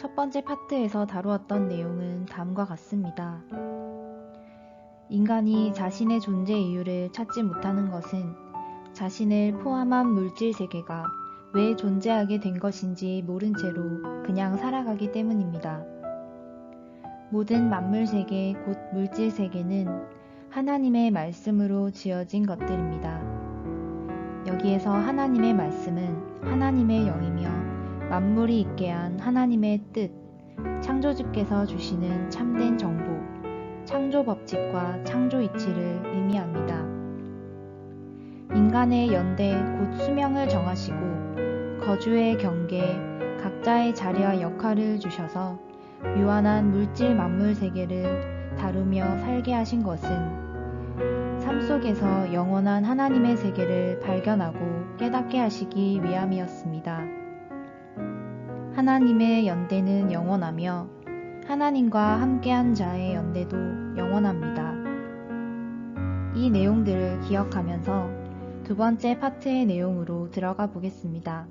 첫 번째 파트에서 다루었던 내용은 다음과 같습니다. 인간이 자신의 존재 이유를 찾지 못하는 것은 자신을 포함한 물질 세계가 왜 존재하게 된 것인지 모른 채로 그냥 살아가기 때문입니다. 모든 만물 세계, 곧 물질 세계는 하나님의 말씀으로 지어진 것들입니다. 여기에서 하나님의 말씀은 하나님의 영이며 만물이 있게 한 하나님의 뜻, 창조주께서 주시는 참된 정보, 창조 법칙과 창조 이치를 의미합니다. 인간의 연대, 곧 수명을 정하시고 거주의 경계, 각자의 자리와 역할을 주셔서 유한한 물질 만물 세계를 다루며 살게 하신 것은 삶 속에서 영원한 하나님의 세계를 발견하고 깨닫게 하시기 위함이었습니다. 하나님의 연대는 영원하며 하나님과 함께한 자의 연대도 영원합니다. 이 내용들을 기억하면서 두 번째 파트의 내용으로 들어가 보겠습니다.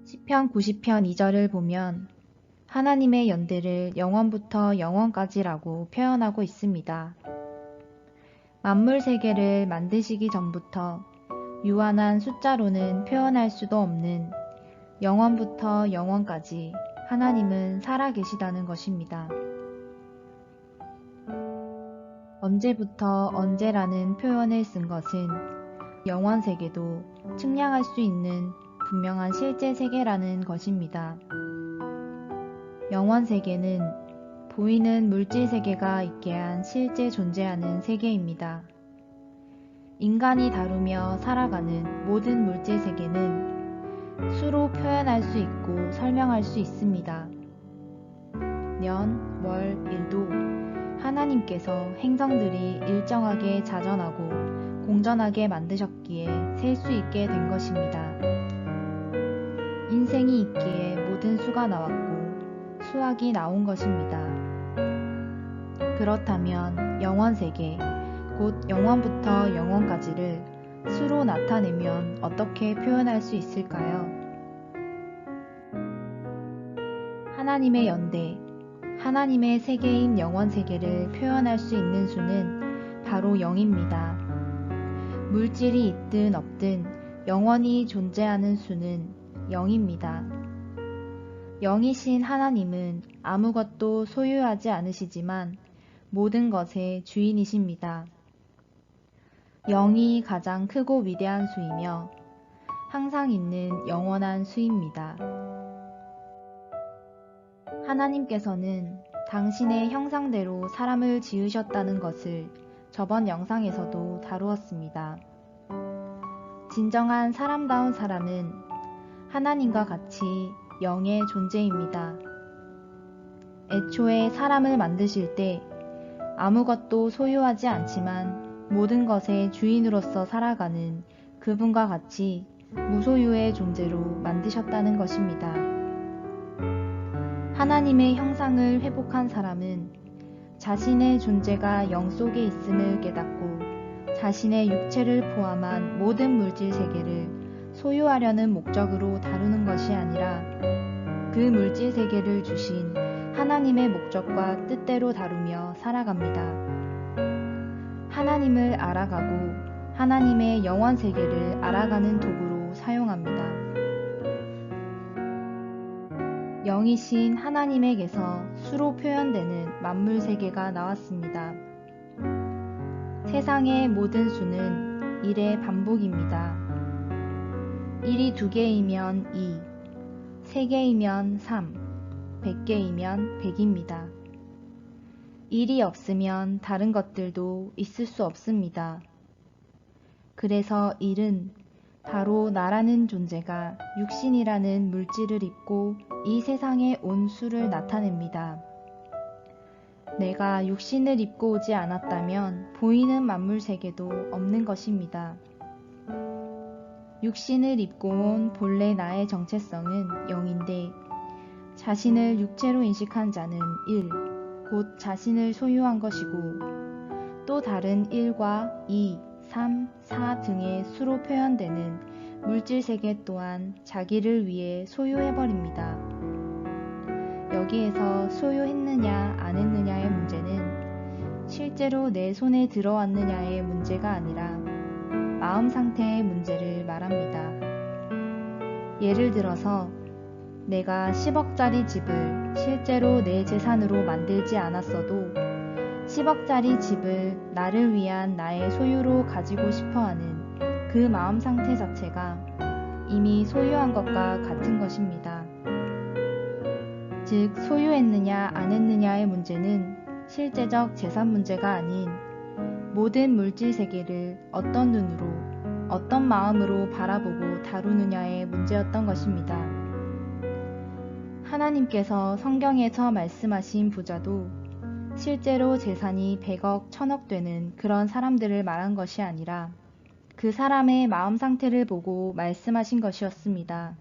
시편 90편 2절을 보면 하나님의 연대를 영원부터 영원까지라고 표현하고 있습니다. 만물 세계를 만드시기 전부터 유한한 숫자로는 표현할 수도 없는 영원부터 영원까지 하나님은 살아계시다는 것입니다. 언제부터 언제라는 표현을 쓴 것은 영원 세계도 측량할 수 있는 분명한 실제 세계라는 것입니다. 영원 세계는 보이는 물질 세계가 있게 한 실제 존재하는 세계입니다. 인간이 다루며 살아가는 모든 물질 세계는 수로 표현할 수 있고 설명할 수 있습니다. 년, 월, 일도 하나님께서 행성들이 일정하게 자전하고 공전하게 만드셨기에 셀 수 있게 된 것입니다. 인생이 있기에 모든 수가 나왔고 수학이 나온 것입니다. 그렇다면 영원 세계, 곧 영원부터 영원까지를 수로 나타내면 어떻게 표현할 수 있을까요? 하나님의 연대, 하나님의 세계인 영원 세계를 표현할 수 있는 수는 바로 0입니다. 물질이 있든 없든 영원히 존재하는 수는 0입니다. 영이신 하나님은 아무것도 소유하지 않으시지만 모든 것의 주인이십니다. 0이 가장 크고 위대한 수이며 항상 있는 영원한 수입니다. 하나님께서는 당신의 형상대로 사람을 지으셨다는 것을 저번 영상에서도 다루었습니다. 진정한 사람다운 사람은 하나님과 같이 영의 존재입니다. 애초에 사람을 만드실 때 아무것도 소유하지 않지만 모든 것의 주인으로서 살아가는 그분과 같이 무소유의 존재로 만드셨다는 것입니다. 하나님의 형상을 회복한 사람은 자신의 존재가 영 속에 있음을 깨닫고 자신의 육체를 포함한 모든 물질 세계를 소유하려는 목적으로 다루는 것이 아니라 그 물질 세계를 주신 하나님의 목적과 뜻대로 다루며 살아갑니다. 하나님을 알아가고 하나님의 영원 세계를 알아가는 도구로 사용합니다. 영이신 하나님에게서 수로 표현되는 만물 세계가 나왔습니다. 세상의 모든 수는 1의 반복입니다. 1이 2개이면 2, 3개이면 3, 100개이면 100입니다. 1이 없으면 다른 것들도 있을 수 없습니다. 그래서 1은 바로 나라는 존재가 육신이라는 물질을 입고 이 세상에 온 수를 나타냅니다. 내가 육신을 입고 오지 않았다면 보이는 만물 세계도 없는 것입니다. 육신을 입고 온 본래 나의 정체성은 0인데 자신을 육체로 인식한 자는 1, 곧 자신을 소유한 것이고 또 다른 1과 2, 3, 4 등의 수로 표현되는 물질 세계 또한 자기를 위해 소유해버립니다. 여기에서 소유했느냐 안 했느냐의 문제는 실제로 내 손에 들어왔느냐의 문제가 아니라 마음 상태의 문제를 말합니다. 예를 들어서 내가 10억짜리 집을 실제로 내 재산으로 만들지 않았어도 10억짜리 집을 나를 위한 나의 소유로 가지고 싶어하는 그 마음 상태 자체가 이미 소유한 것과 같은 것입니다. 즉, 소유했느냐 안 했느냐의 문제는 실제적 재산 문제가 아닌 모든 물질 세계를 어떤 눈으로, 어떤 마음으로 바라보고 다루느냐의 문제였던 것입니다. 하나님께서 성경에서 말씀하신 부자도 실제로 재산이 100억, 1000억 되는 그런 사람들을 말한 것이 아니라 그 사람의 마음 상태를 보고 말씀하신 것이었습니다.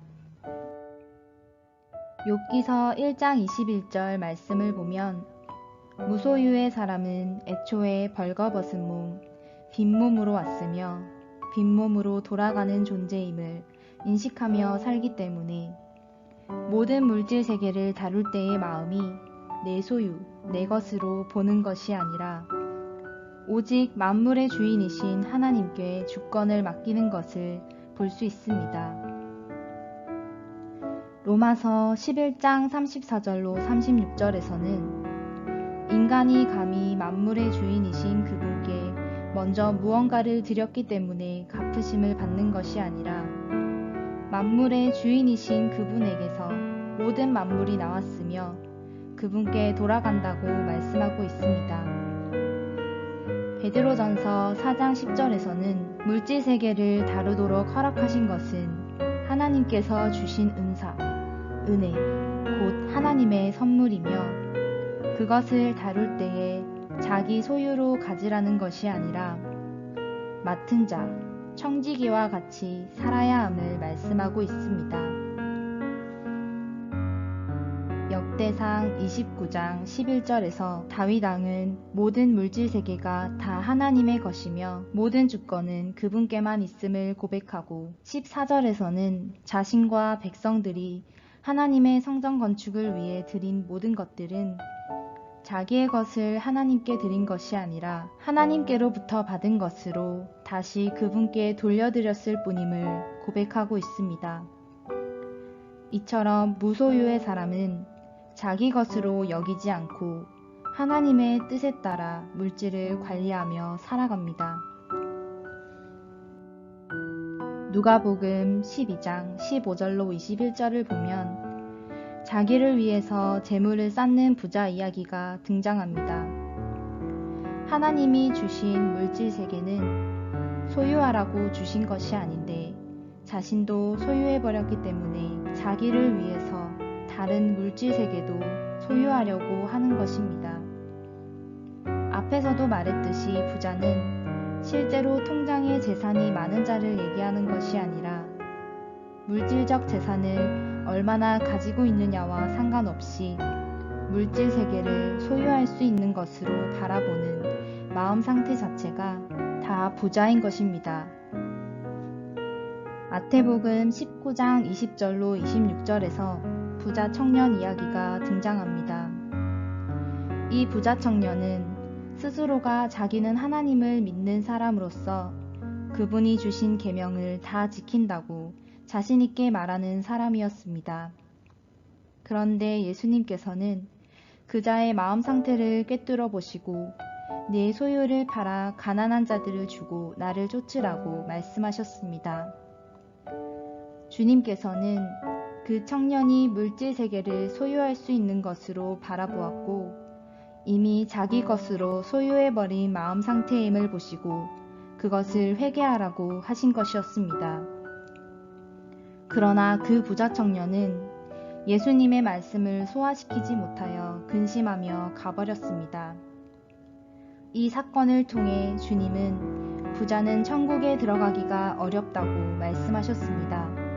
욥기서 1장 21절 말씀을 보면 무소유의 사람은 애초에 벌거벗은 몸, 빈몸으로 왔으며 빈몸으로 돌아가는 존재임을 인식하며 살기 때문에 모든 물질 세계를 다룰 때의 마음이 내 소유, 내 것으로 보는 것이 아니라 오직 만물의 주인이신 하나님께 주권을 맡기는 것을 볼 수 있습니다. 로마서 11장 34절로 36절에서는 인간이 감히 만물의 주인이신 그분께 먼저 무언가를 드렸기 때문에 갚으심을 받는 것이 아니라 만물의 주인이신 그분에게서 모든 만물이 나왔으며 그분께 돌아간다고 말씀하고 있습니다. 베드로전서 4장 10절에서는 물질 세계를 다루도록 허락하신 것은 하나님께서 주신 은사, 은혜, 곧 하나님의 선물이며 그것을 다룰 때에 자기 소유로 가지라는 것이 아니라 맡은 자, 청지기와 같이 살아야 함을 말씀하고 있습니다. 역대상 29장 11절에서 다윗 왕은 모든 물질 세계가 다 하나님의 것이며 모든 주권은 그분께만 있음을 고백하고 14절에서는 자신과 백성들이 하나님의 성전 건축을 위해 드린 모든 것들은 자기의 것을 하나님께 드린 것이 아니라 하나님께로부터 받은 것으로 다시 그분께 돌려드렸을 뿐임을 고백하고 있습니다. 이처럼 무소유의 사람은 자기 것으로 여기지 않고 하나님의 뜻에 따라 물질을 관리하며 살아갑니다. 누가복음 12장 15절로 21절을 보면 자기를 위해서 재물을 쌓는 부자 이야기가 등장합니다. 하나님이 주신 물질 세계는 소유하라고 주신 것이 아닌데 자신도 소유해버렸기 때문에 자기를 위해서 다른 물질 세계도 소유하려고 하는 것입니다. 앞에서도 말했듯이 부자는 실제로 통장에 재산이 많은 자를 얘기하는 것이 아니라 물질적 재산을 얼마나 가지고 있느냐와 상관없이 물질 세계를 소유할 수 있는 것으로 바라보는 마음 상태 자체가 다 부자인 것입니다. 마태복음 19장 20절로 26절에서 부자 청년 이야기가 등장합니다. 이 부자 청년은 스스로가 자기는 하나님을 믿는 사람으로서 그분이 주신 계명을 다 지킨다고 자신 있게 말하는 사람이었습니다. 그런데 예수님께서는 그자의 마음 상태를 꿰뚫어 보시고 네 소유를 팔아 가난한 자들을 주고 나를 쫓으라고 말씀하셨습니다. 주님께서는 그 청년이 물질 세계를 소유할 수 있는 것으로 바라보았고 이미 자기 것으로 소유해버린 마음 상태임을 보시고 그것을 회개하라고 하신 것이었습니다. 그러나 그 부자 청년은 예수님의 말씀을 소화시키지 못하여 근심하며 가버렸습니다. 이 사건을 통해 주님은 부자는 천국에 들어가기가 어렵다고 말씀하셨습니다.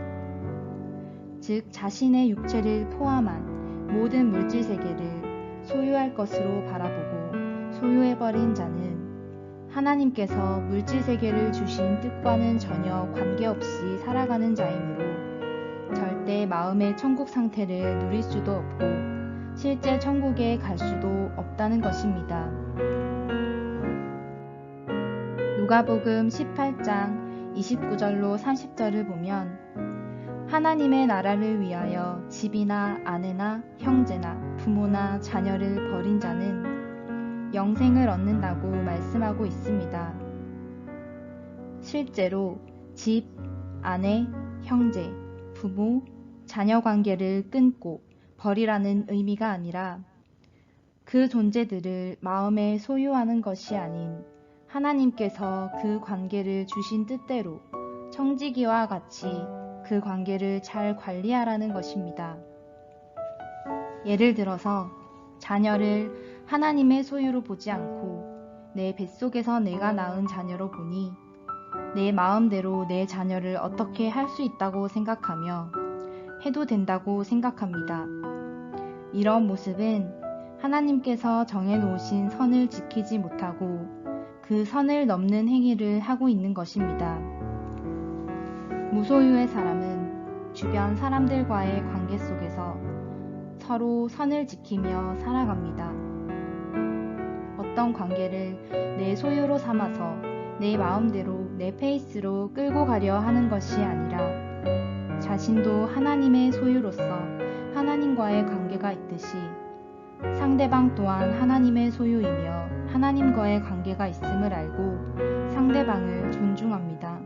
즉 자신의 육체를 포함한 모든 물질 세계를 소유할 것으로 바라보고 소유해버린 자는 하나님께서 물질 세계를 주신 뜻과는 전혀 관계없이 살아가는 자이므로 절대 마음의 천국 상태를 누릴 수도 없고 실제 천국에 갈 수도 없다는 것입니다. 누가복음 18장 29절로 30절을 보면 하나님의 나라를 위하여 집이나 아내나 형제나 부모나 자녀를 버린 자는 영생을 얻는다고 말씀하고 있습니다. 실제로 집, 아내, 형제, 부모, 자녀 관계를 끊고 버리라는 의미가 아니라 그 존재들을 마음에 소유하는 것이 아닌 하나님께서 그 관계를 주신 뜻대로 청지기와 같이 그 관계를 잘 관리하라는 것입니다. 예를 들어서 자녀를 하나님의 소유로 보지 않고 내 뱃속에서 내가 낳은 자녀로 보니 내 마음대로 내 자녀를 어떻게 할 수 있다고 생각하며 해도 된다고 생각합니다. 이런 모습은 하나님께서 정해놓으신 선을 지키지 못하고 그 선을 넘는 행위를 하고 있는 것입니다. 무소유의 사람은 주변 사람들과의 관계 속에서 서로 선을 지키며 살아갑니다. 어떤 관계를 내 소유로 삼아서 내 마음대로 내 페이스로 끌고 가려 하는 것이 아니라 자신도 하나님의 소유로서 하나님과의 관계가 있듯이 상대방 또한 하나님의 소유이며 하나님과의 관계가 있음을 알고 상대방을 존중합니다.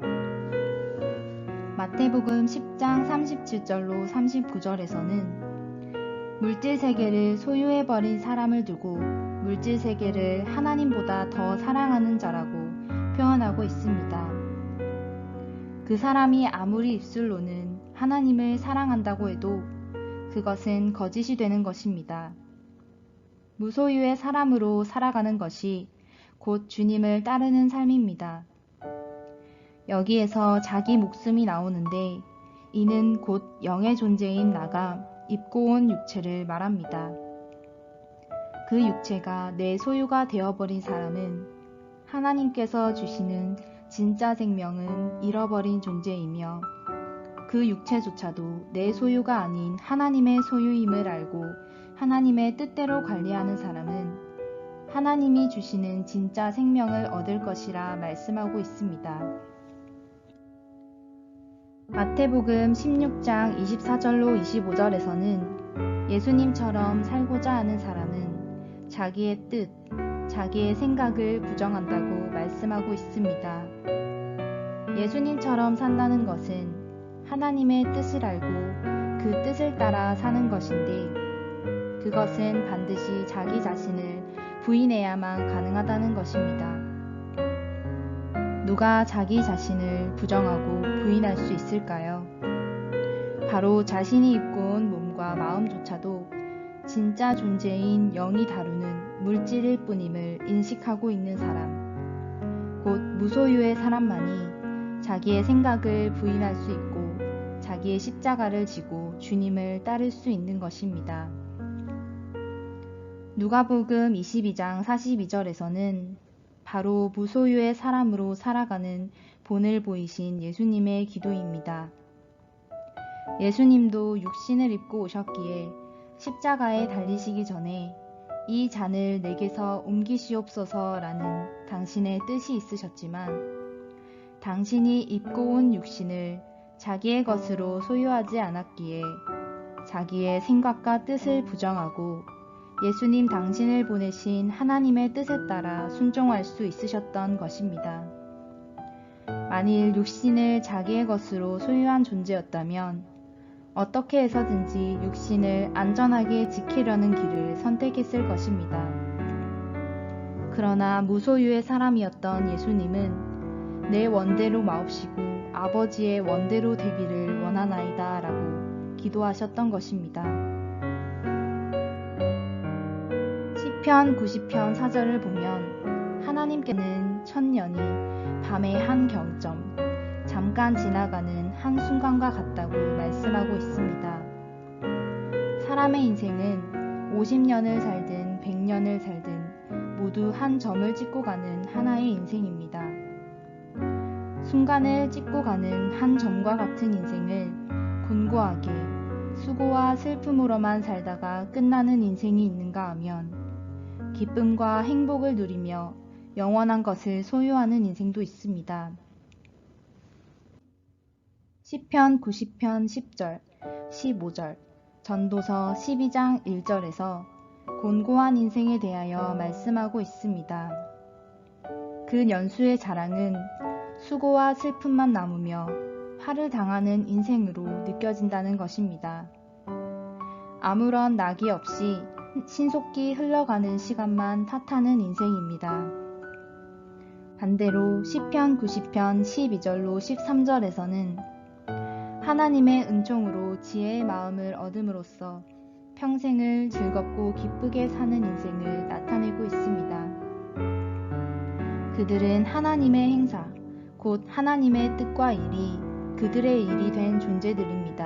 마태복음 10장 37절로 39절에서는 물질 세계를 소유해버린 사람을 두고 물질 세계를 하나님보다 더 사랑하는 자라고 표현하고 있습니다. 그 사람이 아무리 입술로는 하나님을 사랑한다고 해도 그것은 거짓이 되는 것입니다. 무소유의 사람으로 살아가는 것이 곧 주님을 따르는 삶입니다. 여기에서 자기 목숨이 나오는데 이는 곧 영의 존재인 나가 입고 온 육체를 말합니다. 그 육체가 내 소유가 되어버린 사람은 하나님께서 주시는 진짜 생명은 잃어버린 존재이며 그 육체조차도 내 소유가 아닌 하나님의 소유임을 알고 하나님의 뜻대로 관리하는 사람은 하나님이 주시는 진짜 생명을 얻을 것이라 말씀하고 있습니다. 마태복음 16장 24절로 25절에서는 예수님처럼 살고자 하는 사람은 자기의 뜻, 자기의 생각을 부정한다고 말씀하고 있습니다. 예수님처럼 산다는 것은 하나님의 뜻을 알고 그 뜻을 따라 사는 것인데 그것은 반드시 자기 자신을 부인해야만 가능하다는 것입니다. 누가 자기 자신을 부정하고 부인할 수 있을까요? 바로 자신이 입고 온 몸과 마음조차도 진짜 존재인 영이 다루는 물질일 뿐임을 인식하고 있는 사람, 곧 무소유의 사람만이 자기의 생각을 부인할 수 있고 자기의 십자가를 지고 주님을 따를 수 있는 것입니다. 누가복음 22장 42절에서는 바로 무소유의 사람으로 살아가는 본을 보이신 예수님의 기도입니다. 예수님도 육신을 입고 오셨기에 십자가에 달리시기 전에 이 잔을 내게서 옮기시옵소서라는 당신의 뜻이 있으셨지만 당신이 입고 온 육신을 자기의 것으로 소유하지 않았기에 자기의 생각과 뜻을 부정하고 예수님 당신을 보내신 하나님의 뜻에 따라 순종할 수 있으셨던 것입니다. 만일 육신을 자기의 것으로 소유한 존재였다면 어떻게 해서든지 육신을 안전하게 지키려는 길을 선택했을 것입니다. 그러나 무소유의 사람이었던 예수님은 내 원대로 마옵시고 아버지의 원대로 되기를 원하나이다 라고 기도하셨던 것입니다. 시편 90편 4절을 보면 하나님께는 천년이 밤의 한 경점, 잠깐 지나가는 한순간과 같다고 말씀하고 있습니다. 사람의 인생은 50년을 살든 100년을 살든 모두 한 점을 찍고 가는 하나의 인생입니다. 순간을 찍고 가는 한 점과 같은 인생을 곤고하게 수고와 슬픔으로만 살다가 끝나는 인생이 있는가 하면 기쁨과 행복을 누리며 영원한 것을 소유하는 인생도 있습니다. 시편 90편 10절, 15절, 전도서 12장 1절에서 곤고한 인생에 대하여 말씀하고 있습니다. 그 연수의 자랑은 수고와 슬픔만 남으며 화를 당하는 인생으로 느껴진다는 것입니다. 아무런 낙이 없이 신속히 흘러가는 시간만 탓하는 인생입니다. 반대로 시편 90편 12절로 13절에서는 하나님의 은총으로 지혜의 마음을 얻음으로써 평생을 즐겁고 기쁘게 사는 인생을 나타내고 있습니다. 그들은 하나님의 행사, 곧 하나님의 뜻과 일이 그들의 일이 된 존재들입니다.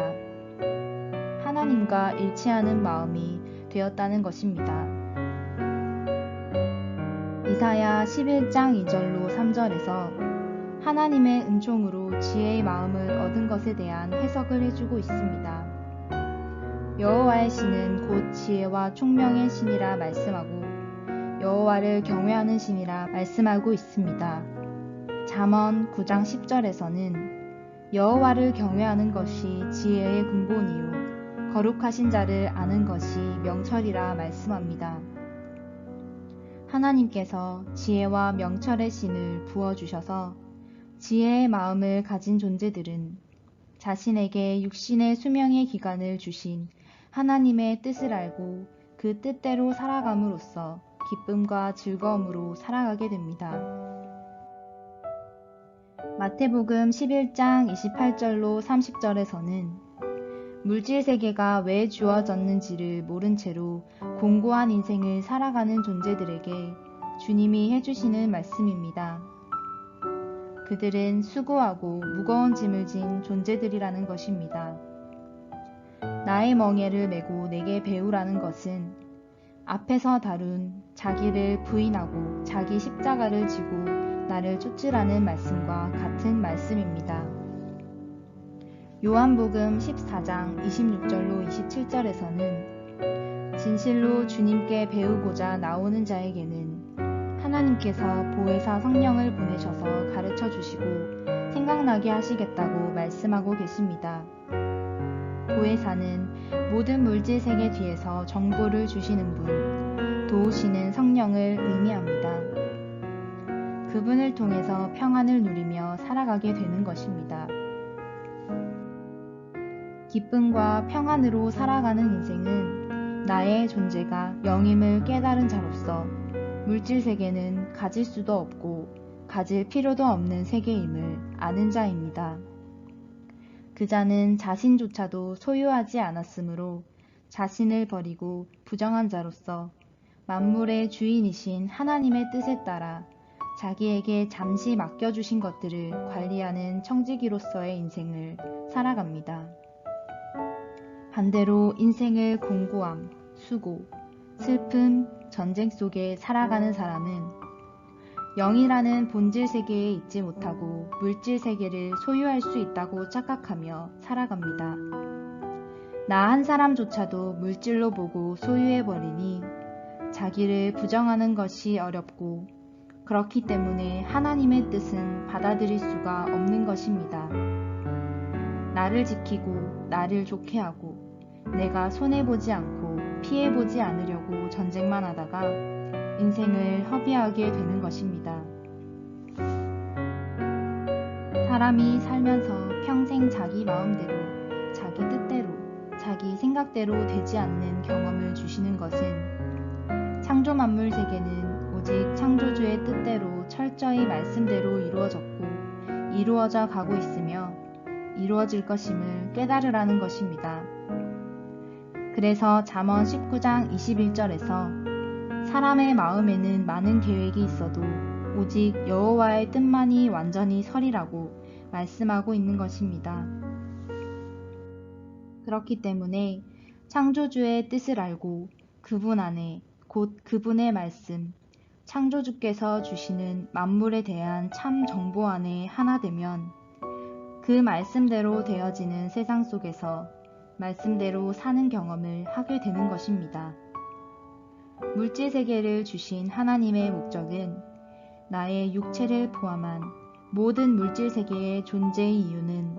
하나님과 일치하는 마음이 되었다는 것입니다. 이사야 11장 2절로 3절에서 하나님의 은총으로 지혜의 마음을 얻은 것에 대한 해석을 해주고 있습니다. 여호와의 신은 곧 지혜와 총명의 신이라 말씀하고 여호와를 경외하는 신이라 말씀하고 있습니다. 잠언 9장 10절에서는 여호와를 경외하는 것이 지혜의 근본이요 거룩하신 자를 아는 것이 명철이라 말씀합니다. 하나님께서 지혜와 명철의 신을 부어주셔서 지혜의 마음을 가진 존재들은 자신에게 육신의 수명의 기간을 주신 하나님의 뜻을 알고 그 뜻대로 살아감으로써 기쁨과 즐거움으로 살아가게 됩니다. 마태복음 11장 28절로 30절에서는 물질 세계가 왜 주어졌는지를 모른 채로 공고한 인생을 살아가는 존재들에게 주님이 해주시는 말씀입니다. 그들은 수고하고 무거운 짐을 진 존재들이라는 것입니다. 나의 멍에를 메고 내게 배우라는 것은 앞에서 다룬 자기를 부인하고 자기 십자가를 지고 나를 쫓으라는 말씀과 같은 말씀입니다. 요한복음 14장 26절로 27절에서는 진실로 주님께 배우고자 나오는 자에게는 하나님께서 보혜사 성령을 보내셔서 가르쳐 주시고 생각나게 하시겠다고 말씀하고 계십니다. 보혜사는 모든 물질 세계 뒤에서 정보를 주시는 분, 도우시는 성령을 의미합니다. 그분을 통해서 평안을 누리며 살아가게 되는 것입니다. 기쁨과 평안으로 살아가는 인생은 나의 존재가 영임을 깨달은 자로서 물질 세계는 가질 수도 없고 가질 필요도 없는 세계임을 아는 자입니다. 그 자는 자신조차도 소유하지 않았으므로 자신을 버리고 부정한 자로서 만물의 주인이신 하나님의 뜻에 따라 자기에게 잠시 맡겨주신 것들을 관리하는 청지기로서의 인생을 살아갑니다. 반대로 인생을 공고함, 수고, 슬픔, 전쟁 속에 살아가는 사람은 영이라는 본질 세계에 있지 못하고 물질 세계를 소유할 수 있다고 착각하며 살아갑니다. 나 한 사람조차도 물질로 보고 소유해버리니 자기를 부정하는 것이 어렵고 그렇기 때문에 하나님의 뜻은 받아들일 수가 없는 것입니다. 나를 지키고 나를 좋게 하고 내가 손해보지 않고 피해보지 않으려고 전쟁만 하다가 인생을 허비하게 되는 것입니다. 사람이 살면서 평생 자기 마음대로, 자기 뜻대로, 자기 생각대로 되지 않는 경험을 주시는 것은 창조 만물 세계는 오직 창조주의 뜻대로 철저히 말씀대로 이루어졌고 이루어져 가고 있으며 이루어질 것임을 깨달으라는 것입니다. 그래서 잠언 19장 21절에서 사람의 마음에는 많은 계획이 있어도 오직 여호와의 뜻만이 완전히 서리라고 말씀하고 있는 것입니다. 그렇기 때문에 창조주의 뜻을 알고 그분 안에 곧 그분의 말씀, 창조주께서 주시는 만물에 대한 참 정보 안에 하나 되면 그 말씀대로 되어지는 세상 속에서 말씀대로 사는 경험을 하게 되는 것입니다. 물질 세계를 주신 하나님의 목적은 나의 육체를 포함한 모든 물질 세계의 존재의 이유는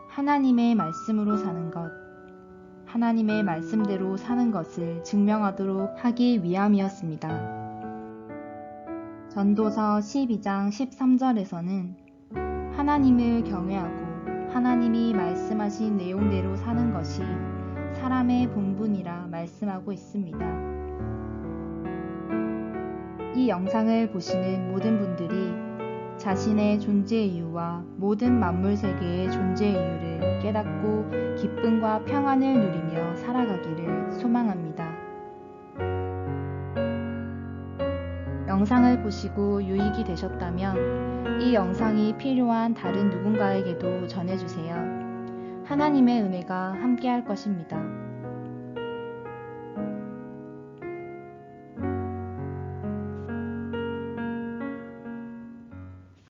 하나님의 말씀으로 사는 것, 하나님의 말씀대로 사는 것을 증명하도록 하기 위함이었습니다. 전도서 12장 13절에서는 하나님을 경외하고 하나님이 말씀하신 내용대로 사는 것이 사람의 본분이라 말씀하고 있습니다. 이 영상을 보시는 모든 분들이 자신의 존재 이유와 모든 만물 세계의 존재 이유를 깨닫고 기쁨과 평안을 누리며 살아가기를 소망합니다. 영상을 보시고 유익이 되셨다면 이 영상이 필요한 다른 누군가에게도 전해주세요. 하나님의 은혜가 함께할 것입니다.